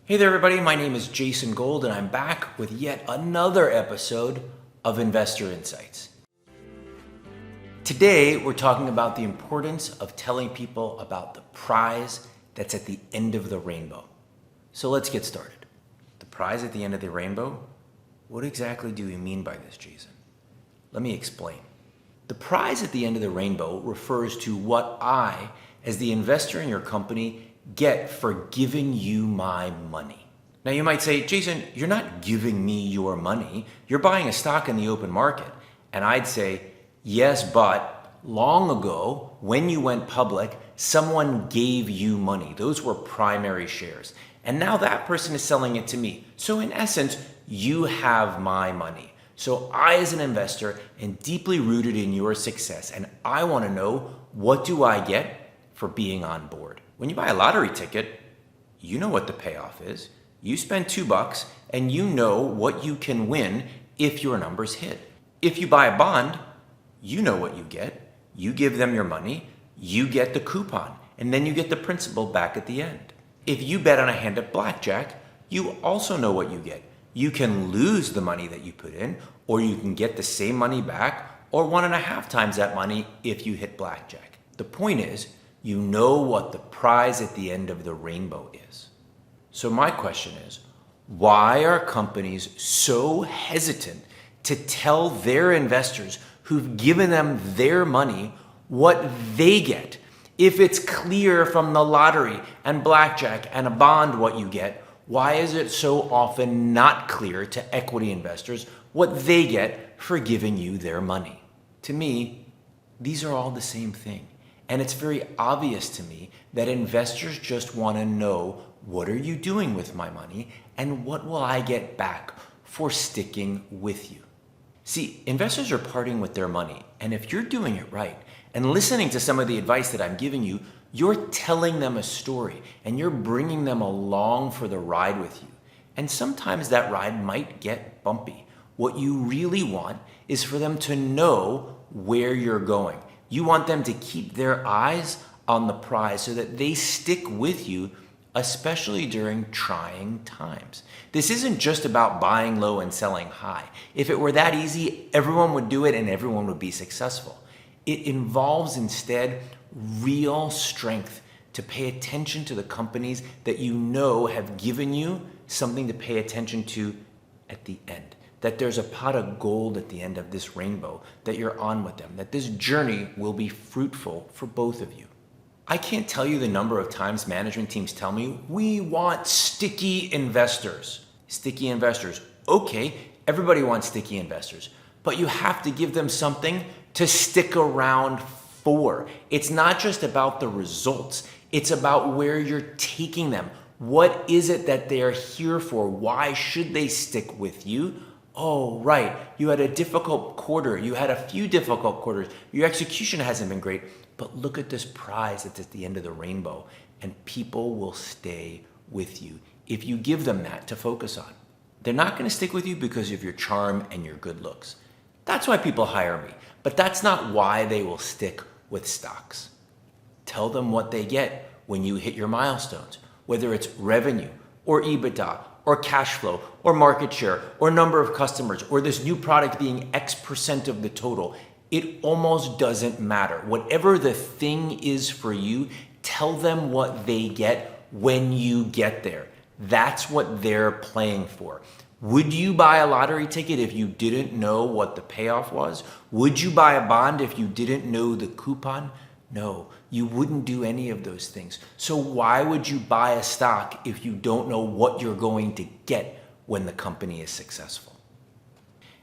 Hey there everybody, my name is Jason Gold and I'm back with yet another episode of Investor Insights. Today we're talking about the importance of telling people about the prize that's at the end of the rainbow. So let's get started. The prize at the end of the rainbow? What exactly do we mean by this, Jason? Let me explain. The prize at the end of the rainbow refers to what I, as the investor in your company, get for giving you my money. Now you might say, Jason, you're not giving me your money. You're buying a stock in the open market. And I'd say, yes, but long ago, when you went public, someone gave you money. Those were primary shares. And now that person is selling it to me. So in essence, you have my money. So I, as an investor, am deeply rooted in your success. And I want to know, what do I get for being on board? When you buy a lottery ticket, you know what the payoff is. You spend $2 and you know what you can win if your numbers hit. If you buy a bond, you know what you get. You give them your money, you get the coupon, and then you get the principal back at the end. If you bet on a hand of blackjack, you also know what you get. You can lose the money that you put in, or you can get the same money back, or 1.5 times that money if you hit blackjack. The point is, you know what the prize at the end of the rainbow is. So my question is, why are companies so hesitant to tell their investors who've given them their money what they get? If it's clear from the lottery and blackjack and a bond what you get, why is it so often not clear to equity investors what they get for giving you their money? To me, these are all the same thing. And it's very obvious to me that investors just want to know, what are you doing with my money and what will I get back for sticking with you? See, investors are parting with their money, and if you're doing it right and listening to some of the advice that I'm giving you, you're telling them a story and you're bringing them along for the ride with you. And sometimes that ride might get bumpy. What you really want is for them to know where you're going. You want them to keep their eyes on the prize so that they stick with you, especially during trying times. This isn't just about buying low and selling high. If it were that easy, everyone would do it and everyone would be successful. It involves instead real strength to pay attention to the companies that you know have given you something to pay attention to at the end. That there's a pot of gold at the end of this rainbow, that you're on with them, that this journey will be fruitful for both of you. I can't tell you the number of times management teams tell me, we want sticky investors. Sticky investors. Okay, everybody wants sticky investors, but you have to give them something to stick around for. It's not just about the results. It's about where you're taking them. What is it that they are here for? Why should they stick with you? Oh, right, you had a difficult quarter. You had a few difficult quarters. Your execution hasn't been great, but look at this prize that's at the end of the rainbow, and people will stay with you if you give them that to focus on. They're not going to stick with you because of your charm and your good looks. That's why people hire me, but that's not why they will stick with stocks. Tell them what they get when you hit your milestones, whether it's revenue or EBITDA, or cash flow, or market share, or number of customers, or this new product being X% of the total. It almost doesn't matter. Whatever the thing is for you, tell them what they get when you get there. That's what they're playing for. Would you buy a lottery ticket if you didn't know what the payoff was? Would you buy a bond if you didn't know the coupon? No, you wouldn't do any of those things. So why would you buy a stock if you don't know what you're going to get when the company is successful?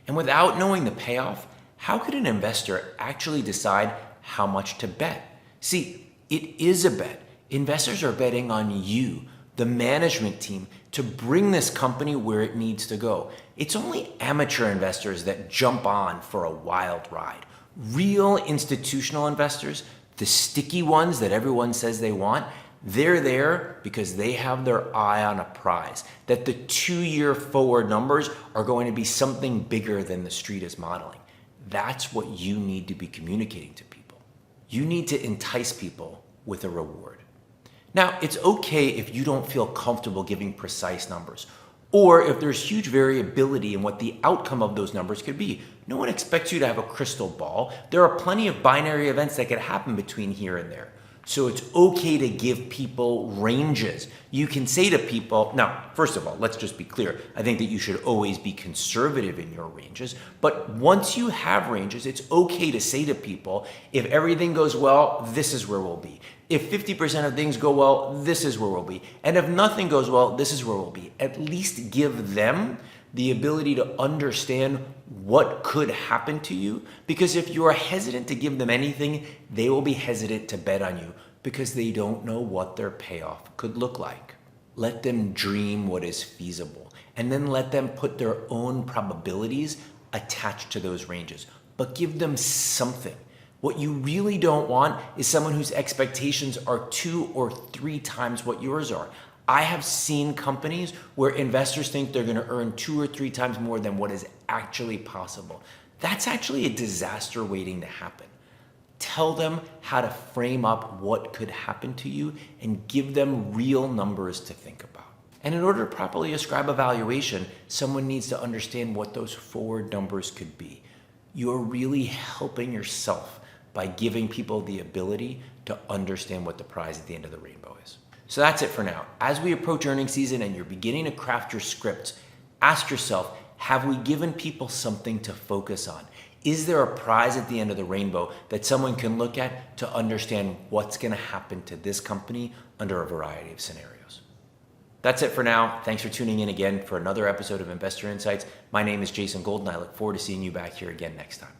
And without knowing the payoff, how could an investor actually decide how much to bet? See, it is a bet. Investors are betting on you, the management team, to bring this company where it needs to go. It's only amateur investors that jump on for a wild ride. Real institutional investors, the sticky ones that everyone says they want, they're there because they have their eye on a prize, that the 2-year forward numbers are going to be something bigger than the street is modeling. That's what you need to be communicating to people. You need to entice people with a reward. Now, it's okay if you don't feel comfortable giving precise numbers, or if there's huge variability in what the outcome of those numbers could be. No one expects you to have a crystal ball. There are plenty of binary events that could happen between here and there. So it's okay to give people ranges. You can say to people, now, first of all, let's just be clear. I think that you should always be conservative in your ranges. But once you have ranges, it's okay to say to people, if everything goes well, this is where we'll be. If 50% of things go well, this is where we'll be. And if nothing goes well, this is where we'll be. At least give them the ability to understand what could happen to you. Because if you are hesitant to give them anything, they will be hesitant to bet on you because they don't know what their payoff could look like. Let them dream what is feasible, and then let them put their own probabilities attached to those ranges. But give them something. What you really don't want is someone whose expectations are 2 or 3 times what yours are. I have seen companies where investors think they're going to earn 2 or 3 times more than what is actually possible. That's actually a disaster waiting to happen. Tell them how to frame up what could happen to you and give them real numbers to think about. And in order to properly ascribe a valuation, someone needs to understand what those forward numbers could be. You're really helping yourself by giving people the ability to understand what the prize at the end of the rainbow is. So that's it for now. As we approach earnings season and you're beginning to craft your scripts, ask yourself, have we given people something to focus on? Is there a prize at the end of the rainbow that someone can look at to understand what's going to happen to this company under a variety of scenarios? That's it for now. Thanks for tuning in again for another episode of Investor Insights. My name is Jason Golden. I look forward to seeing you back here again next time.